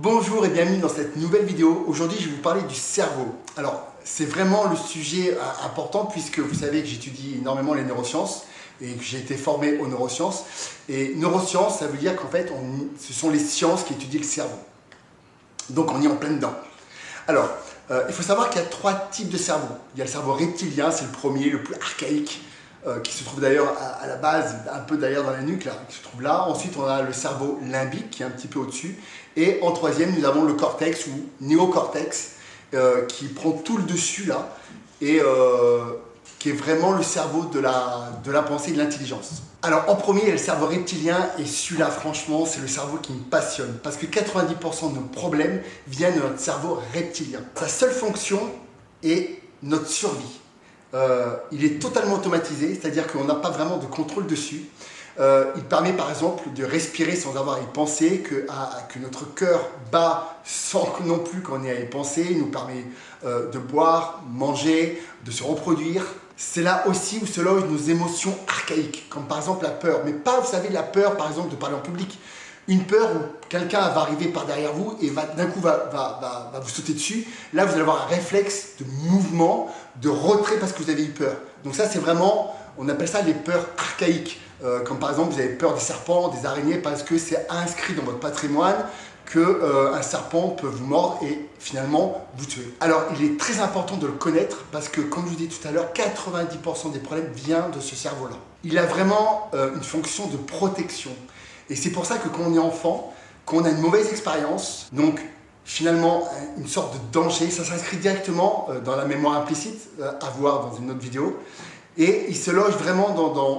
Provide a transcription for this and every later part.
Bonjour et bienvenue dans cette nouvelle vidéo. Aujourd'hui, je vais vous parler du cerveau. Alors, c'est vraiment le sujet important puisque vous savez que j'étudie énormément les neurosciences et que j'ai été formé aux neurosciences. Et neurosciences, ça veut dire qu'en fait, ce sont les sciences qui étudient le cerveau. Donc, on y est en plein dedans. Alors, il faut savoir qu'il y a trois types de cerveau. Il y a le cerveau reptilien, c'est le premier, le plus archaïque, qui se trouve d'ailleurs à la base, un peu d'ailleurs dans la nuque, là, qui se trouve là. Ensuite, on a le cerveau limbique, qui est un petit peu au-dessus. Et en troisième, nous avons le cortex ou néocortex, qui prend tout le dessus là, et qui est vraiment le cerveau de la pensée et de l'intelligence. Alors en premier, il y a le cerveau reptilien, et celui-là, franchement, c'est le cerveau qui me passionne, parce que 90% de nos problèmes viennent de notre cerveau reptilien. Sa seule fonction est notre survie. Il est totalement automatisé, c'est-à-dire qu'on n'a pas vraiment de contrôle dessus. Il permet par exemple de respirer sans avoir à y penser, que notre cœur bat sans non plus qu'on ait à y penser. Il nous permet de boire, manger, de se reproduire. C'est là aussi où se logent nos émotions archaïques, comme par exemple la peur. Mais pas, vous savez, la peur par exemple de parler en public. Une peur où quelqu'un va arriver par derrière vous et d'un coup va vous sauter dessus. Là, vous allez avoir un réflexe de mouvement, de retrait parce que vous avez eu peur. Donc ça, c'est vraiment, on appelle ça les peurs archaïques. Comme par exemple, vous avez peur des serpents, des araignées, parce que c'est inscrit dans votre patrimoine qu'un serpent peut vous mordre et finalement vous tuer. Alors, il est très important de le connaître parce que, comme je vous disais tout à l'heure, 90% des problèmes viennent de ce cerveau-là. Il a vraiment une fonction de protection. Et c'est pour ça que quand on est enfant, quand on a une mauvaise expérience, donc finalement une sorte de danger, ça s'inscrit directement dans la mémoire implicite, à voir dans une autre vidéo, et il se loge vraiment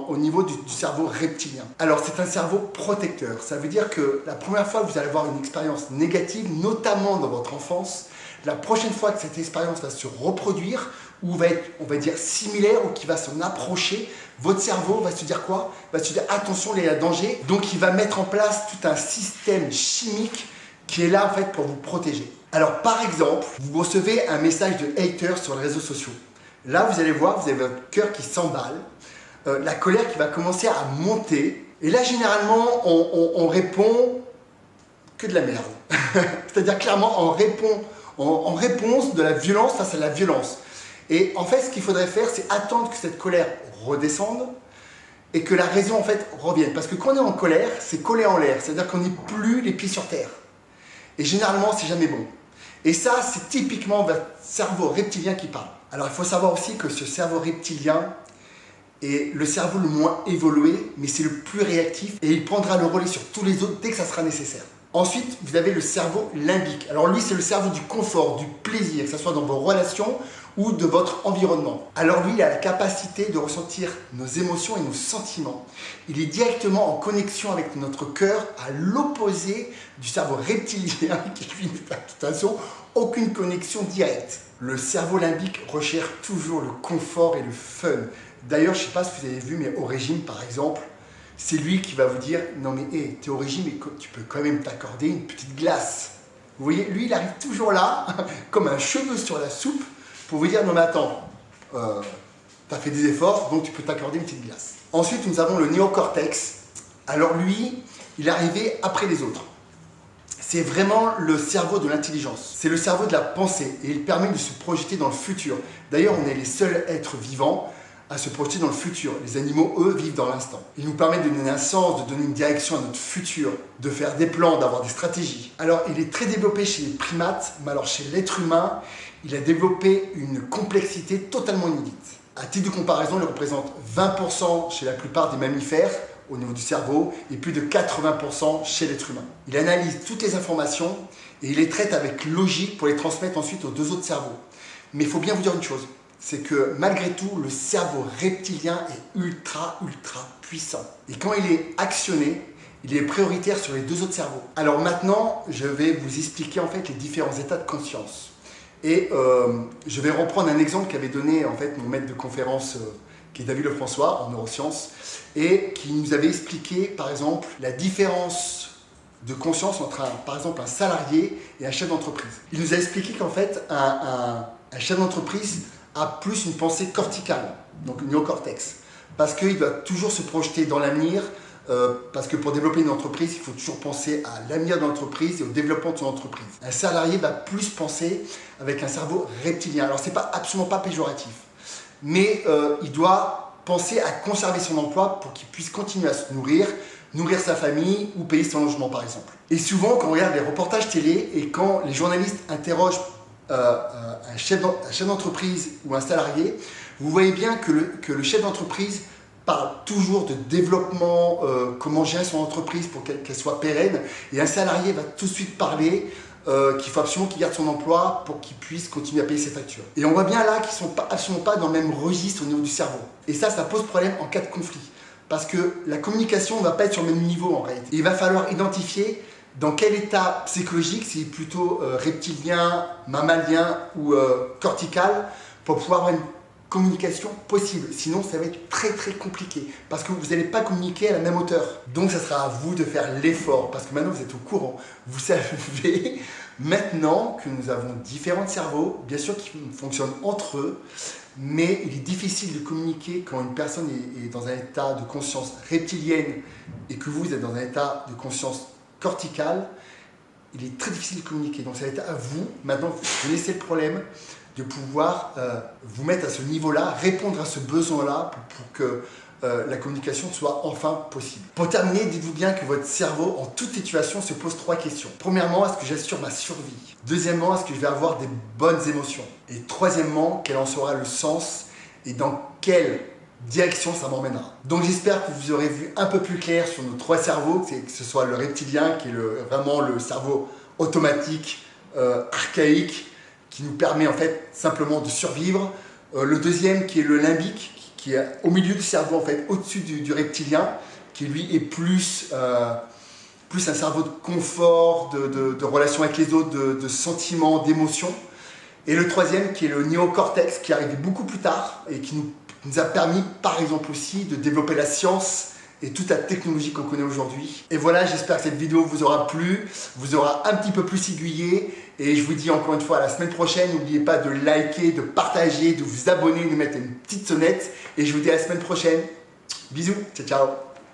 au niveau du cerveau reptilien. Alors c'est un cerveau protecteur, ça veut dire que la première fois que vous allez avoir une expérience négative, notamment dans votre enfance, la prochaine fois que cette expérience va se reproduire, ou va être, on va dire, similaire, ou qui va s'en approcher, votre cerveau va se dire quoi? Va se dire attention, il y a danger. Donc il va mettre en place tout un système chimique qui est là en fait pour vous protéger. Alors par exemple, vous recevez un message de haters sur les réseaux sociaux. Là vous allez voir, vous avez votre cœur qui s'emballe, la colère qui va commencer à monter. Et là généralement on répond que de la merde. C'est-à-dire clairement on répond en réponse de la violence face à la violence. Et en fait, ce qu'il faudrait faire, c'est attendre que cette colère redescende et que la raison, en fait, revienne. Parce que quand on est en colère, c'est collé en l'air. C'est-à-dire qu'on n'est plus les pieds sur terre. Et généralement, c'est jamais bon. Et ça, c'est typiquement votre cerveau reptilien qui parle. Alors, il faut savoir aussi que ce cerveau reptilien est le cerveau le moins évolué, mais c'est le plus réactif. Et il prendra le relais sur tous les autres dès que ça sera nécessaire. Ensuite, vous avez le cerveau limbique. Alors lui, c'est le cerveau du confort, du plaisir, que ce soit dans vos relations ou de votre environnement. Alors lui, il a la capacité de ressentir nos émotions et nos sentiments. Il est directement en connexion avec notre cœur, à l'opposé du cerveau reptilien qui lui n'a de toute façon aucune connexion directe. Le cerveau limbique recherche toujours le confort et le fun. D'ailleurs, je ne sais pas si vous avez vu, mais au régime, par exemple, c'est lui qui va vous dire « Non mais hey, t'es au régime et tu peux quand même t'accorder une petite glace. » Vous voyez, lui il arrive toujours là, comme un cheveu sur la soupe, pour vous dire « Non mais attends, t'as fait des efforts, donc tu peux t'accorder une petite glace. » Ensuite, nous avons le néocortex. Alors lui, il est arrivé après les autres. C'est vraiment le cerveau de l'intelligence. C'est le cerveau de la pensée et il permet de se projeter dans le futur. D'ailleurs, on est les seuls êtres vivants à se projeter dans le futur. Les animaux, eux, vivent dans l'instant. Il nous permet de donner un sens, de donner une direction à notre futur, de faire des plans, d'avoir des stratégies. Alors, il est très développé chez les primates, mais alors chez l'être humain, il a développé une complexité totalement inédite. À titre de comparaison, il représente 20% chez la plupart des mammifères, au niveau du cerveau, et plus de 80% chez l'être humain. Il analyse toutes les informations et il les traite avec logique pour les transmettre ensuite aux deux autres cerveaux. Mais il faut bien vous dire une chose, c'est que malgré tout, le cerveau reptilien est ultra puissant. Et quand il est actionné, il est prioritaire sur les deux autres cerveaux. Alors maintenant, je vais vous expliquer en fait les différents états de conscience. Et je vais reprendre un exemple qu'avait donné en fait mon maître de conférence, qui est David Lefrançois en neurosciences, et qui nous avait expliqué par exemple la différence de conscience entre par exemple un salarié et un chef d'entreprise. Il nous a expliqué qu'en fait un chef d'entreprise a plus une pensée corticale, donc le néocortex, parce qu'il doit toujours se projeter dans l'avenir, parce que pour développer une entreprise, il faut toujours penser à l'avenir de l'entreprise et au développement de son entreprise. Un salarié va plus penser avec un cerveau reptilien. Alors c'est absolument pas péjoratif, mais il doit penser à conserver son emploi pour qu'il puisse continuer à se nourrir sa famille ou payer son logement par exemple. Et souvent quand on regarde les reportages télé et quand les journalistes interrogent un chef d'entreprise ou un salarié, vous voyez bien que le chef d'entreprise parle toujours de développement, comment gérer son entreprise pour qu'elle soit pérenne, et un salarié va tout de suite parler qu'il faut absolument qu'il garde son emploi pour qu'il puisse continuer à payer ses factures. Et on voit bien là qu'ils ne sont absolument pas dans le même registre au niveau du cerveau. Et ça pose problème en cas de conflit. Parce que la communication ne va pas être sur le même niveau en réalité. Et il va falloir identifier dans quel état psychologique, c'est plutôt reptilien, mammalien ou cortical, pour pouvoir avoir une communication possible. Sinon, ça va être très très compliqué parce que vous n'allez pas communiquer à la même hauteur. Donc, ça sera à vous de faire l'effort parce que maintenant, vous êtes au courant. Vous savez maintenant que nous avons différents cerveaux, bien sûr qui fonctionnent entre eux, mais il est difficile de communiquer quand une personne est dans un état de conscience reptilienne et que vous êtes dans un état de conscience corticale. Il est très difficile de communiquer. Donc, ça va être à vous, maintenant, de laisser le problème, de pouvoir vous mettre à ce niveau-là, répondre à ce besoin-là pour que la communication soit enfin possible. Pour terminer, dites-vous bien que votre cerveau, en toute situation, se pose 3 questions. Premièrement, est-ce que j'assure ma survie? Deuxièmement, est-ce que je vais avoir des bonnes émotions? Et troisièmement, quel en sera le sens et dans quelle direction ça m'emmènera. Donc j'espère que vous aurez vu un peu plus clair sur nos 3 cerveaux, que ce soit le reptilien, qui est vraiment le cerveau automatique, archaïque, qui nous permet en fait simplement de survivre. Le deuxième qui est le limbique, qui est au milieu du cerveau en fait, au-dessus du reptilien, qui lui est plus un cerveau de confort, de relation avec les autres, de sentiments, d'émotions. Et le troisième qui est le néocortex, qui est arrivé beaucoup plus tard et qui nous a permis par exemple aussi de développer la science et toute la technologie qu'on connaît aujourd'hui. Et voilà, j'espère que cette vidéo vous aura plu, vous aura un petit peu plus aiguillé. Et je vous dis encore une fois à la semaine prochaine. N'oubliez pas de liker, de partager, de vous abonner, de mettre une petite sonnette. Et je vous dis à la semaine prochaine. Bisous, ciao ciao.